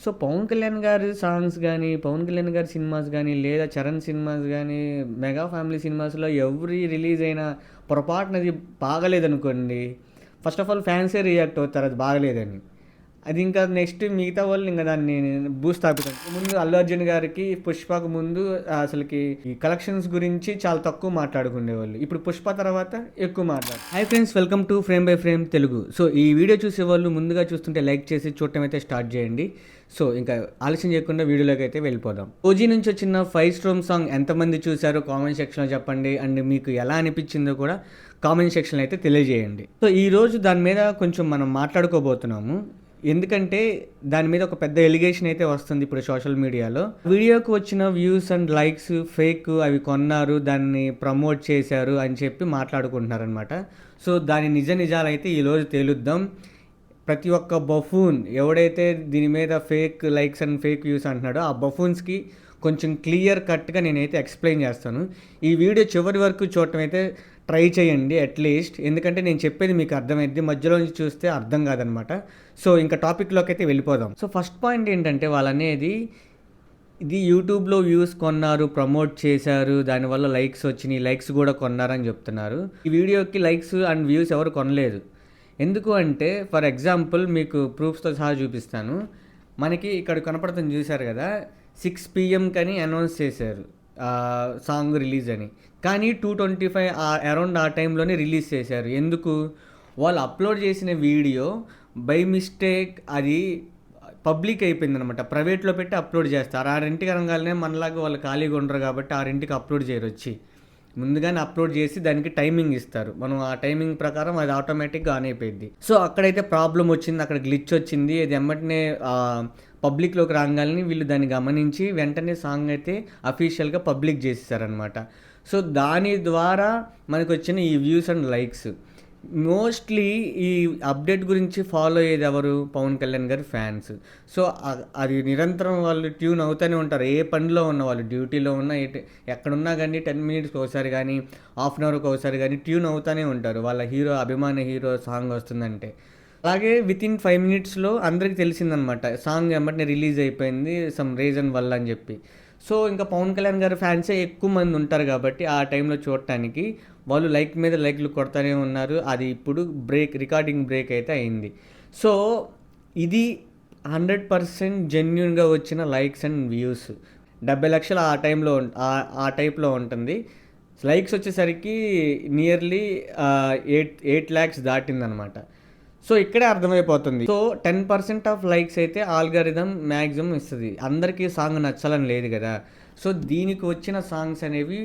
So, 'Pawan Kalyan' గారి songs గానీ, 'పవన్ కళ్యాణ్' గారి సినిమాస్ గానీ, లేదా 'చరణ్' సినిమాస్ గానీ, 'మెగా ఫ్యామిలీ' సినిమాస్‌లో ఎవరి రిలీజ్ అయినా పొరపాటున అది బాగాలేదనుకోండి, ఫస్ట్ ఆఫ్ ఆల్ ఫ్యాన్సే రియాక్ట్ అవుతారు అది బాగలేదని. అది ఇంకా నెక్స్ట్ మిగతా వాళ్ళు ఇంక దాన్ని భూస్థాపితం. ముందు 'అల్లు అర్జున్' గారికి 'పుష్ప'కు ముందు అసలకి ఈ కలెక్షన్స్ గురించి చాలా తక్కువ మాట్లాడుకునేవాళ్ళు. ఇప్పుడు 'పుష్ప' తర్వాత ఎక్కువ hi friends, welcome to frame by frame Telugu. So, ఈ వీడియో చూసేవాళ్ళు ముందుగా చూస్తుంటే లైక్ చేసి చూడటం అయితే స్టార్ట్ చేయండి. సో, ఇంకా ఆలస్యం చేయకుండా వీడియోలోకి అయితే వెళ్ళిపోదాం. ఓజీ నుంచి వచ్చిన 5 స్ట్రోమ్ సాంగ్ ఎంతమంది చూశారో కామెంట్ సెక్షన్లో చెప్పండి. అండ్ మీకు ఎలా అనిపించిందో కూడా కామెంట్ సెక్షన్లో అయితే తెలియజేయండి. సో, ఈరోజు దాని మీద కొంచెం మనం మాట్లాడుకోబోతున్నాము. ఎందుకంటే దాని మీద ఒక పెద్ద ఎలిగేషన్ అయితే వస్తుంది ఇప్పుడు సోషల్ మీడియాలో. వీడియోకి వచ్చిన వ్యూస్ అండ్ లైక్స్ ఫేక్, అవి కొన్నారు, దాన్ని ప్రమోట్ చేశారు అని చెప్పి మాట్లాడుకుంటున్నారనమాట. సో, దాని నిజాలు అయితే ఈరోజు తేలుద్దాం. ప్రతి ఒక్క బఫూన్ ఎవడైతే దీని మీద fake likes and fake views అంటున్నాడో ఆ బఫూన్స్కి కొంచెం క్లియర్ కట్గా నేనైతే ఎక్స్ప్లెయిన్ చేస్తాను. ఈ వీడియో చివరి వరకు చూడటం అయితే ట్రై చేయండి అట్లీస్ట్, ఎందుకంటే నేను చెప్పేది మీకు అర్థమైద్ది. మధ్యలో నుంచి చూస్తే అర్థం కాదనమాట. సో, ఇంకా టాపిక్లోకి అయితే వెళ్ళిపోదాం. సో, ఫస్ట్ పాయింట్ ఏంటంటే వాళ్ళనేది ఇది యూట్యూబ్లో వ్యూస్ కొన్నారు, ప్రమోట్ చేశారు, దానివల్ల లైక్స్ వచ్చినాయి, లైక్స్ కూడా కొన్నారని చెప్తున్నారు. ఈ వీడియోకి లైక్స్ అండ్ వ్యూస్ ఎవరు కొనలేదు. ఎందుకు అంటే ఫర్ ఎగ్జాంపుల్ మీకు ప్రూఫ్స్తో సహా చూపిస్తాను. మనకి ఇక్కడ కనపడుతుంది చూశారు కదా, 6 PM కని అనౌన్స్ చేశారు సాంగ్ రిలీజ్ అని. కానీ 2:25 అరౌండ్ ఆ టైంలోనే రిలీజ్ చేశారు. ఎందుకు? వాళ్ళు అప్లోడ్ చేసిన వీడియో బై మిస్టేక్ అది పబ్లిక్ అయిపోయిందనమాట. ప్రైవేట్లో పెట్టి అప్లోడ్ చేస్తారు. 6ంటికి అనగానే మనలాగా వాళ్ళు ఖాళీగా ఉండరు కాబట్టి 6ంటికి అప్లోడ్ చేయరు. వచ్చి ముందుగానే అప్లోడ్ చేసి దానికి టైమింగ్ ఇస్తారు. మనం ఆ టైమింగ్ ప్రకారం అది ఆటోమేటిక్గా ఆన్ అయిపోయింది. సో, అక్కడైతే ప్రాబ్లం వచ్చింది, అక్కడ గ్లిచ్ వచ్చింది. అది ఎమ్మటనే పబ్లిక్లోకి రాగాలని వీళ్ళు దాన్ని గమనించి వెంటనే సాంగ్ అయితే అఫీషియల్గా పబ్లిక్ చేసేసారనమాట. సో, దాని ద్వారా మనకు వచ్చిన ఈ వ్యూస్ అండ్ లైక్స్. మోస్ట్లీ ఈ అప్డేట్ గురించి ఫాలో అయ్యేది ఎవరు? పవన్ కళ్యాణ్ గారి ఫ్యాన్స్. సో, అది నిరంతరం వాళ్ళు ట్యూన్ అవుతూనే ఉంటారు. ఏ పనిలో ఉన్న వాళ్ళు, డ్యూటీలో ఉన్న ఎక్కడున్నా కానీ 10 మినిట్స్కి ఒకసారి కానీ, హాఫ్ అన్ అవర్కి ఒకసారి కానీ ట్యూన్ అవుతూనే ఉంటారు. వాళ్ళ అభిమాన హీరో సాంగ్ వస్తుందంటే. అలాగే వితిన్ 5 మినిట్స్లో అందరికీ తెలిసిందనమాట, సాంగ్ ఎమ్మటనే రిలీజ్ అయిపోయింది సమ్ రీజన్ వల్ల అని చెప్పి. సో, ఇంకా పవన్ కళ్యాణ్ గారి ఫ్యాన్సే ఎక్కువ మంది ఉంటారు కాబట్టి ఆ టైంలో చూడటానికి వాళ్ళు లైక్ మీద లైక్లు కొడతానే ఉన్నారు. అది ఇప్పుడు రికార్డింగ్ బ్రేక్ అయితే అయింది. సో, ఇది 100% జెన్యున్గా వచ్చిన లైక్స్ అండ్ వ్యూస్. 70 లక్షలు ఆ టైంలో ఆ టైప్లో ఉంటుంది. లైక్స్ వచ్చేసరికి నియర్లీ 8 lakhs దాటిందనమాట. సో, ఇక్కడే అర్థమైపోతుంది. సో, 10% ఆఫ్ లైక్స్ అయితే ఆల్గారిథం మ్యాక్సిమం ఇస్తుంది. అందరికీ సాంగ్ నచ్చాలని లేదు కదా. సో, దీనికి వచ్చిన సాంగ్స్ అనేవి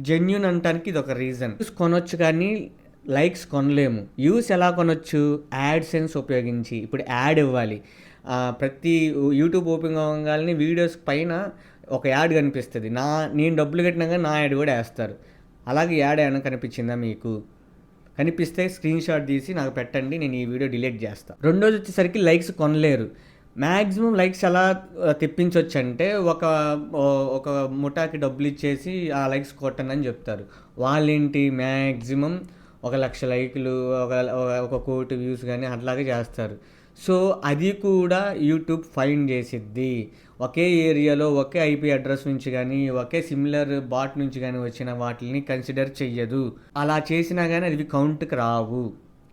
జెన్యున్ అనటానికి ఇది ఒక రీజన్. వ్యూస్ కొనొచ్చు కానీ లైక్స్ కొనలేము. వ్యూస్ ఎలా కొనొచ్చు? యాడ్ సెన్స్ ఉపయోగించి. ఇప్పుడు యాడ్ ఇవ్వాలి. ప్రతి యూట్యూబ్ ఓపెన్ అవ్వగానే వీడియోస్ పైన ఒక యాడ్ కనిపిస్తుంది. నేను డబ్బులు కట్టినాక నా యాడ్ కూడా వేస్తారు. అలాగే యాడ్ ఏమైనా కనిపించిందా మీకు? కనిపిస్తే స్క్రీన్ షాట్ తీసి నాకు పెట్టండి, నేను ఈ వీడియో డిలీట్ చేస్తాను. రెండోది వచ్చేసరికి లైక్స్ కొనలేరు. మ్యాక్సిమం లైక్స్ ఎలా తెప్పించవచ్చు అంటే ఒక ముఠాకి డబ్బులు ఇచ్చేసి ఆ లైక్స్ కొట్టండి అని చెప్తారు. వాళ్ళేంటి మ్యాక్సిమం 1,00,000 లైకులు, ఒక కోటి వ్యూస్ కానీ అట్లాగే చేస్తారు. సో, అది కూడా యూట్యూబ్ ఫైండ్ చేసిద్ది. ఒకే ఏరియాలో ఒకే IP అడ్రస్ నుంచి కానీ, ఒకే సిమిలర్ బాట్ నుంచి కానీ వచ్చిన వాటిని కన్సిడర్ చెయ్యదు. అలా చేసినా కానీ అవి కౌంట్కి రావు.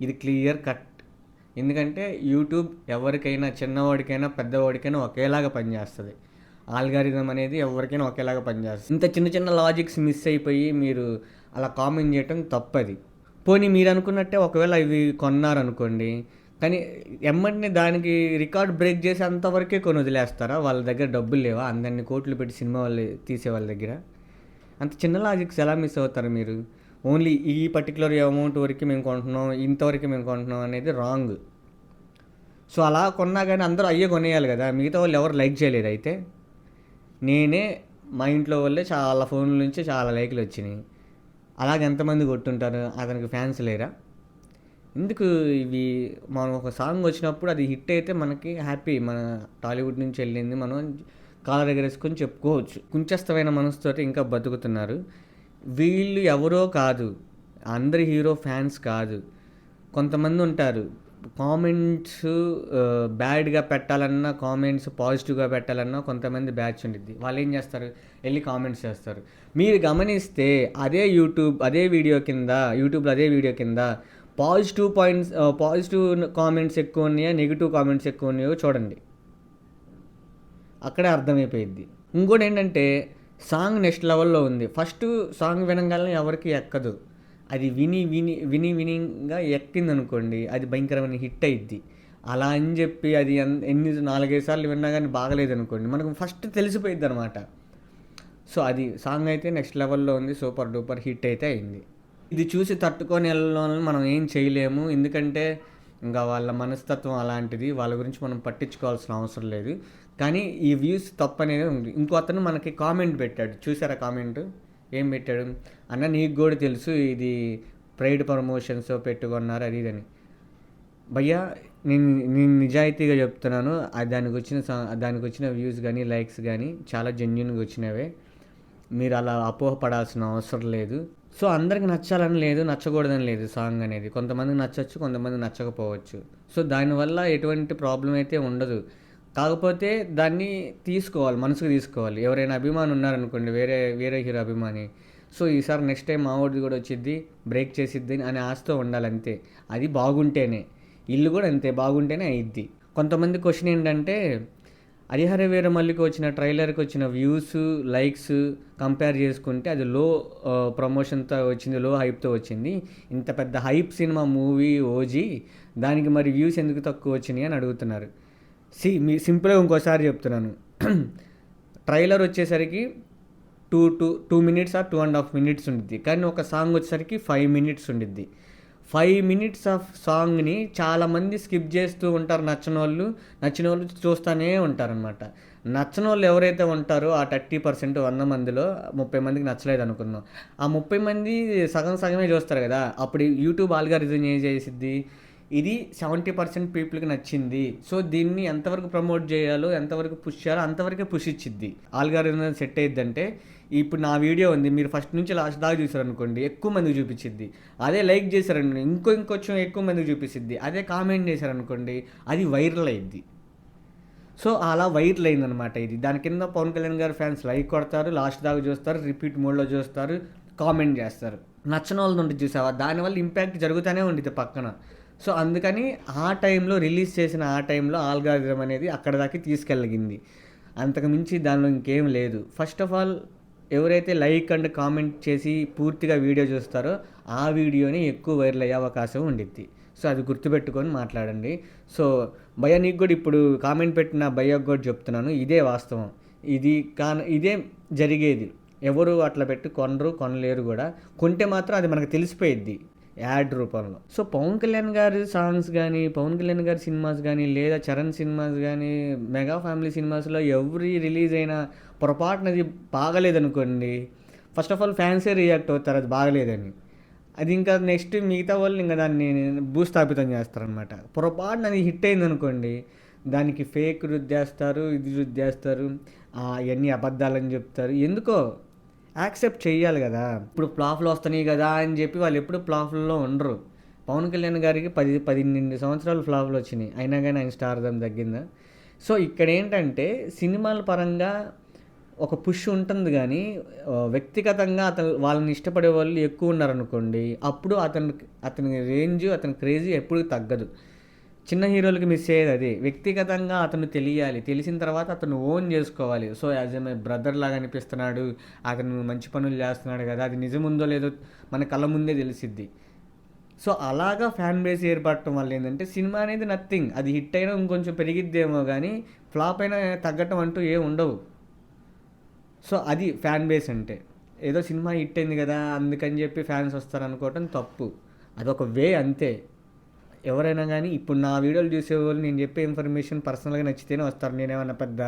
ఇది క్లియర్ కట్. ఎందుకంటే యూట్యూబ్ ఎవరికైనా, చిన్నవాడికైనా పెద్దవాడికైనా ఒకేలాగా పనిచేస్తుంది. ఆల్గారిథం అనేది ఎవరికైనా ఒకేలాగా పనిచేస్తుంది. ఇంత చిన్న చిన్న లాజిక్స్ మిస్ అయిపోయి మీరు అలా కామెంట్ చేయటం తప్పది. పోనీ మీరు అనుకున్నట్టే ఒకవేళ ఇవి కొన్నారనుకోండి, కానీ ఎమ్మటిని దానికి రికార్డ్ బ్రేక్ చేసి అంతవరకే కొని వదిలేస్తారా? వాళ్ళ దగ్గర డబ్బులు లేవా? అందరినీ కోట్లు పెట్టి సినిమా వాళ్ళు తీసే వాళ్ళ దగ్గర అంత చిన్న లాజిక్స్ ఎలా మిస్ అవుతారు మీరు? ఓన్లీ ఈ పర్టికులర్ అమౌంట్ వరకు మేము కొంటున్నాం, ఇంతవరకు మేము కొంటున్నాం అనేది రాంగ్. సో, అలా కొన్నా కానీ అందరూ అయ్యే కొనేయాలి కదా. మిగతా వాళ్ళు ఎవరు లైక్ చేయలేదు. అయితే నేనే మా ఇంట్లో వాళ్ళే చాలా ఫోన్ల నుంచి చాలా లైక్లు వచ్చినాయి. అలాగే ఎంతమంది కొట్టుంటారు? అతనికి ఫ్యాన్స్ లేరా? ఎందుకు ఇవి? మనం ఒక సాంగ్ వచ్చినప్పుడు అది హిట్ అయితే మనకి హ్యాపీ. మన టాలీవుడ్ నుంచి వెళ్ళింది, మనం కాలర్ ఎగరేసుకొని చెప్పుకోవచ్చు. కుంచస్థమైన మనసుతోటి ఇంకా బతుకుతున్నారు. వీళ్ళు ఎవరో కాదు, అందరి హీరో ఫ్యాన్స్ కాదు. కొంతమంది ఉంటారు కామెంట్స్ బ్యాడ్‌గా పెట్టాలన్నా, కామెంట్స్ పాజిటివ్‌గా పెట్టాలన్నా కొంతమంది బ్యాచ్ ఉండిద్ది. వాళ్ళేం జేస్తారు, ఎళ్లి కామెంట్స్ చేస్తారు. మీరు గమనిస్తే అదే వీడియో కింద యూట్యూబ్‌లో అదే వీడియో కింద పాజిటివ్ కామెంట్స్ ఎక్కువున్నాయా, నెగెటివ్ కామెంట్స్ ఎక్కువున్నాయో చూడండి. అక్కడే అర్థమైపోయిద్ది. ఇంకోటేంటంటే సాంగ్ నెక్స్ట్ లెవెల్‌లో ఉంది. ఫస్ట్ సాంగ్ వినంగాల్నే ఎవరికీ ఎక్కదు. అది వినింగా ఎక్కిందనుకోండి, అది భయంకరమైన హిట్ అయిద్ది. అలా అని జెప్పి అది 4, 5 సార్లు విన్నా గానీ బాగలేదనుకోండి, మనకు ఫస్ట్ తెలిసిపోయిద్దనమాట. సో, అది సాంగ్ అయితే నెక్స్ట్ లెవెల్‌లో ఉంది. సూపర్ డూపర్ హిట్ అయితే అయింది. ఇది చూసి తట్టుకొని ఎళ్ళనోళ్ళని మనం ఏం చేయలేము. ఎందుకంటే ఇంకా వాళ్ళ మనస్తత్వం అలాంటిది. వాళ్ళ గురించి మనం పట్టించుకోవాల్సిన అవసరం లేదు. కానీ ఈ వ్యూస్ తప్పనేదే ఉంది. ఇంకో అతను మనకి కామెంట్ పెట్టాడు. చూసారా కామెంటు? ఏం పెట్టాడు? అన్న నీకు గూడా తెలుసు ఇది పెయిడ్ ప్రమోషన్స్ పెట్టుకున్నారు అది ఇది అని. భయ్యా నేను నేను నిజాయితీగా చెప్తున్నాను. దానికొచ్చిన వ్యూస్ గానీ, లైక్స్ గానీ చాలా జెన్యూన్‌గా వచ్చినవే. మీరు అలా అపోహపడాల్సిన అవసరం లేదు. సో, అందరికి నచ్చాలని లేదు, నచ్చకూడదని లేదు సాంగ్ అనేది. కొంతమందికి నచ్చొచ్చు, కొంతమందికి నచ్చకపోవచ్చు. సో, దానివల్ల ఎటువంటి ప్రాబ్లమ్ అయితే ఉండదు. కాకపోతే దాన్ని మనసుకు తీసుకోవాలి. ఎవరైనా అభిమాని ఉన్నారనుకోండి, వేరే హీరో అభిమాని. సో, ఈసారి నెక్స్ట్ టైం మావోడిది కూడా వచ్చిద్ది, బ్రేక్ చేసిద్ది అనే ఆశతో ఉండాలంతే. అది బాగుంటేనే. ఇల్లు కూడా అంతే బాగుంటేనే అయిద్ది. కొంతమంది క్వెషన్ ఏంటంటే, 'హరిహర వీరమల్లి'కి వచ్చిన ట్రైలర్‌కి వచ్చిన వ్యూస్, లైక్స్ కంపేర్ చేసుకుంటే అది ప్రమోషన్‌తో వచ్చింది, లో హైప్‌తో వచ్చింది. ఇంత పెద్ద హైప్ సినిమా మూవీ 'ఓజీ' దానికి మరి వ్యూస్ ఎందుకు తక్కువ వచ్చినాయి అని అడుగుతున్నారు. సింపుల్‌గా ఇంకోసారి చెప్తున్నాను. ట్రైలర్ వచ్చేసరికి 2 మినిట్స్ ఆర్ 2½ మినిట్స్ ఉండిద్ది. కానీ ఒక సాంగ్ వచ్చేసరికి 5 మినిట్స్ ఉండిద్ది. 5 మినిట్స్ ఆఫ్ సాంగ్‌ని చాలామంది స్కిప్ చేస్తూ ఉంటారు నచ్చినోళ్ళు చూస్తూనే ఉంటారనమాట. నచ్చనోళ్ళు ఎవరైతే ఉంటారో ఆ 30% 100 మందిలో 30 మందికి నచ్చలేదనుకుందాం. ఆ 30 మంది సగం సగమే చూస్తారు కదా! అప్పుడు యూట్యూబ్ ఆల్గారిథం ఏం చేసిద్ది, ఇది 70% పీపుల్‌కి నచ్చింది. సో, దీన్ని ఎంతవరకు ప్రమోట్ చేయాలో, ఎంతవరకు పుష్ చేయాలో అంతవరకే పుష్ ఇచ్చిద్ది. ఆల్గారిథం సెట్ అయ్యిద్దంటే, ఇప్పుడు నా వీడియో ఉంది. మీరు ఫస్ట్ నుంచి లాస్ట్ దాకా చూసారనుకోండి, ఎక్కువ మందికి చూపిచ్చిద్ది. అదే లైక్ చేశారనుకోండి, ఇంకొంచెం ఎక్కువ మందికి చూపిచ్చిద్ది. అదే కామెంట్ చేశారనుకోండి, అది వైరల్ అయ్యిద్ది. సో, అలా వైరల్ అయిందనమాట ఇది. దాని కింద పవన్ కళ్యాణ్ గారి ఫ్యాన్స్ లైక్ కొడతారు, లాస్ట్ దాకా చూస్తారు, రిపీట్ మోడ్‌లో చూస్తారు, కామెంట్ చేస్తారు. నచ్చనోళ్ళది ఉండిద్ది చూసావా, దానివల్ల ఇంపాక్ట్ జరుగుతూనే ఉండిద్ది పక్కన. సో, అందుకని రిలీజ్ చేసిన ఆ టైంలో ఆల్గారిథం అనేది అక్కడి దాకా తీసుకెళ్ళగింది. అంతకు మించి దానిలో ఇంకేం లేదు. ఫస్ట్ ఆఫ్ ఆల్ ఎవరైతే లైక్ అండ్ కామెంట్ చేసి పూర్తిగా వీడియో చూస్తారో ఆ వీడియోని ఎక్కువ వైరల్ అయ్యే అవకాశం ఉండిద్ది. సో, అది గుర్తుపెట్టుకొని మాట్లాడండి. సో, భయ్యా నీకు కూడా ఇప్పుడు కామెంట్ పెట్టిన భయ్యాకి కూడా చెప్తున్నాను, ఇదే వాస్తవం. ఇదే జరిగేది. ఎవరు అట్లా పెట్టి కొనలేరు కూడా. కొంటే మాత్రం అది మనకు తెలిసిపోయిద్ది యాడ్ రూపంలో. సో, పవన్ కళ్యాణ్ గారి సాంగ్స్ గానీ, పవన్ కళ్యాణ్ గారి సినిమాస్ గానీ, లేదా చరణ్ సినిమాస్ గానీ, మెగా ఫ్యామిలీ సినిమాస్‌లో ఎవరి రిలీజ్ అయినా పొరపాటునది బాగలేదనుకోండి, ఫస్ట్ ఆఫ్ ఆల్ ఫ్యాన్సే రియాక్ట్ అవుతారు అది బాగలేదని. అది ఇంకా నెక్స్ట్ మిగతా వాళ్ళు ఇంకా దాన్ని భూస్థాపితం చేస్తారనమాట. పొరపాటున అది హిట్ అయిందనుకోండి, దానికి ఫేక్ రుద్దేస్తారు, ఇది రుద్దేస్తారు, ఇయన్నీ అబద్ధాలని చెప్తారు. ఎందుకో యాక్సెప్ట్ చెయ్యాలి కదా! ఇప్పుడు ఫ్లాప్‌లు వస్తున్నాయి కదా అని చెప్పి వాళ్ళు ఎప్పుడు ఫ్లాప్‌లలో ఉండరు. పవన్ కళ్యాణ్ గారికి 18 సంవత్సరాలు ఫ్లాప్‌లు వచ్చినాయి. అయినా గానీ ఆయన స్టార్‌డమ్ తగ్గిందా? సో, ఇక్కడేంటంటే సినిమాల పరంగా ఒక పుష్ ఉంటుంది గానీ, వ్యక్తిగతంగా వాళ్ళని ఇష్టపడే వాళ్ళు ఎక్కువ ఉన్నారనుకోండి, అప్పుడు అతని రేంజ్, అతని క్రేజీ ఎప్పుడు తగ్గదు. చిన్న హీరోలకి మిస్ అయ్యేది అదే. వ్యక్తిగతంగా అతను తెలియాలి. తెలిసిన తర్వాత అతను ఓన్ చేసుకోవాలి. So, as a my brother లాగా అనిపిస్తున్నాడు, అతను మంచి పనులు చేస్తున్నాడు కదా, అది నిజముందో లేదో మన కళ్ళ ముందే తెలిసిద్ది. సో, అలాగా ఫ్యాన్ బేస్ ఏర్పడటం వల్ల ఏంటంటే సినిమా అనేది నథింగ్. అది హిట్ అయినా ఇంకొంచెం పెరిగిద్దేమో కానీ ఫ్లాప్ అయినా తగ్గటం అంటూ ఏం ఉండవు. సో, అది ఫ్యాన్ బేస్ అంటే. ఏదో సినిమా హిట్ అయింది కదా అందుకని చెప్పి ఫ్యాన్స్ వస్తారనుకోవటం తప్పు. అదొక వే అంతే. ఎవరైనా కానీ ఇప్పుడు నా వీడియోలు చూసేవాళ్ళు నేను చెప్పే ఇన్ఫర్మేషన్ పర్సనల్గా నచ్చితేనే వస్తారు. నేనేమన్నా పెద్ద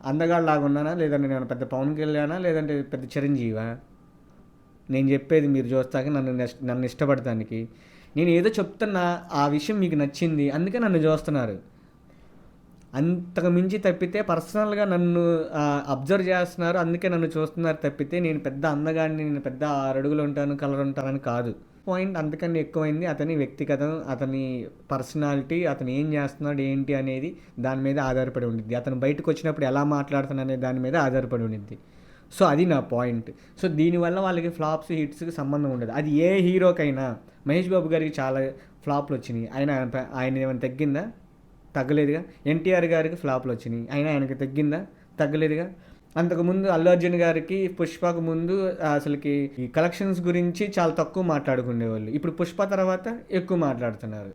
అందగాళ్ళలాగా ఉన్నానా, లేదా నేనేమన్నా పెద్ద పవన్ కళ్యాణా, లేదంటే పెద్ద చిరంజీవా? నేను చెప్పేది మీరు చూస్తాక నన్ను ఇష్టపడటానికి. నేను ఏదో చెప్తున్నా, ఆ విషయం మీకు నచ్చింది, అందుకే నన్ను చూస్తున్నారు. అంతకు మించి తప్పితే పర్సనల్గా నన్ను అబ్జర్వ్ చేస్తున్నారు, అందుకే నన్ను చూస్తున్నారు తప్పితే నేను పెద్ద అందగాడిని, నేను పెద్ద 6 అడుగులు ఉంటాను, కలర్ ఉంటానని కాదు. పాయింట్ అంతకన్నా ఎక్కువైంది అతని వ్యక్తిగతం, అతని పర్సనాలిటీ, అతను ఏం చేస్తున్నాడు ఏంటి అనేది దాని మీద ఆధారపడి ఉండిద్ది. అతను బయటకు వచ్చినప్పుడు ఎలా మాట్లాడుతున్నాడు అనే దాని మీద ఆధారపడి ఉండిద్ది. సో అది నా పాయింట్. సో దీనివల్ల వాళ్ళకి ఫ్లాప్స్ హిట్స్కి సంబంధం ఉండదు. అది ఏ హీరోకైనా, మహేష్ బాబు గారికి చాలా ఫ్లాప్లు వచ్చినాయి, ఆయన ఏమైనా తగ్గిందా? తగ్గలేదుగా. ఎన్టీఆర్ గారికి ఫ్లాప్లు వచ్చినాయి, ఆయనకి తగ్గిందా? తగ్గలేదుగా. అంతకుముందు అల్లు అర్జున్ గారికి పుష్పకు ముందు అసలుకి ఈ కలెక్షన్స్ గురించి చాలా తక్కువ మాట్లాడుకునేవాళ్ళు. ఇప్పుడు పుష్ప తర్వాత ఎక్కువ మాట్లాడుతున్నారు.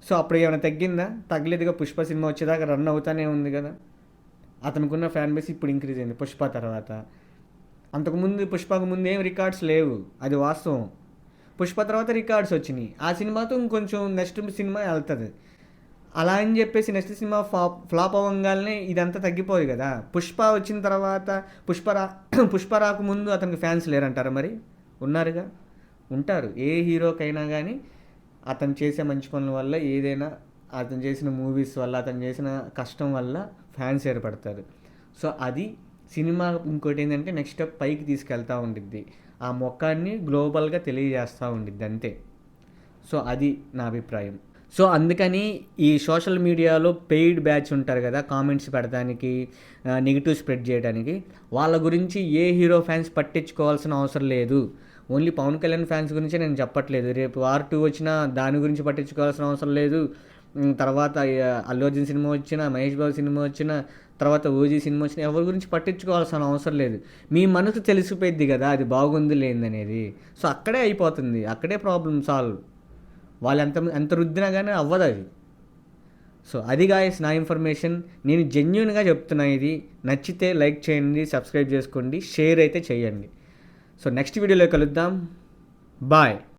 సో అప్పుడు ఏమైనా తగ్గిందా? తగ్గలేదుగా. పుష్ప సినిమా వచ్చేదాకా రన్ అవుతానే ఉంది కదా. అతనుకున్న ఫ్యాన్ బేస్ ఇప్పుడు ఇంక్రీజ్ అయింది పుష్ప తర్వాత. అంతకుముందు పుష్పకు ముందు ఏం రికార్డ్స్ లేవు, అది వాస్తవం. పుష్ప తర్వాత రికార్డ్స్ వచ్చినాయి. ఆ సినిమాతో ఇంకొంచెం నెక్స్ట్ సినిమా వెళ్తుంది. అలా అని చెప్పేసి నెక్స్ట్ సినిమా ఫ్లాప్ అవ్వగానే ఇదంతా తగ్గిపోయి కదా. పుష్ప వచ్చిన తర్వాత పుష్ప రాకముందు అతనికి ఫ్యాన్స్ లేరంటారా? మరి ఉన్నారుగా, ఉంటారు. ఏ హీరోకైనా కానీ అతను చేసే మంచి పనుల వల్ల, ఏదైనా అతను చేసిన మూవీస్ వల్ల, అతను చేసిన కష్టం వల్ల ఫ్యాన్స్ ఏర్పడతారు. సో అది సినిమా. ఇంకోటి ఏంటంటే నెక్స్ట్ స్టెప్ పైకి తీసుకెళ్తూ ఉండిద్ది, ఆ మొక్కాన్ని గ్లోబల్గా తెలియజేస్తూ ఉండిద్ది, అంతే. సో అది నా అభిప్రాయం. సో అందుకని ఈ సోషల్ మీడియాలో పెయిడ్ బ్యాచ్ ఉంటారు కదా, కామెంట్స్ పెడటానికి, నెగిటివ్ స్ప్రెడ్ చేయడానికి, వాళ్ళ గురించి ఏ హీరో ఫ్యాన్స్ పట్టించుకోవాల్సిన అవసరం లేదు. ఓన్లీ పవన్ కళ్యాణ్ ఫ్యాన్స్ గురించే నేను చెప్పట్లేదు. రేపు వార్ 2 వచ్చినా దాని గురించి పట్టించుకోవాల్సిన అవసరం లేదు. తర్వాత అల్లు అర్జున్ సినిమా వచ్చినా, మహేష్ బాబు సినిమా వచ్చినా, తర్వాత ఓజీ సినిమా వచ్చినా ఎవరి గురించి పట్టించుకోవాల్సిన అవసరం లేదు. మీ మనసు తెలిసిపోయింది కదా అది బాగుంది లేదనేది. సో అక్కడే అయిపోతుంది, అక్కడే ప్రాబ్లం సాల్వ్. వాళ్ళు ఎంత రుద్దినా కానీ అవ్వదు అది. సో అది గాయస్ నా ఇన్ఫర్మేషన్. నేను జెన్యూన్గా చెప్తున్నా. ఇది నచ్చితే లైక్ చేయండి, సబ్స్క్రైబ్ చేసుకోండి, షేర్ అయితే చేయండి. సో నెక్స్ట్ వీడియోలో కలుద్దాం. బాయ్.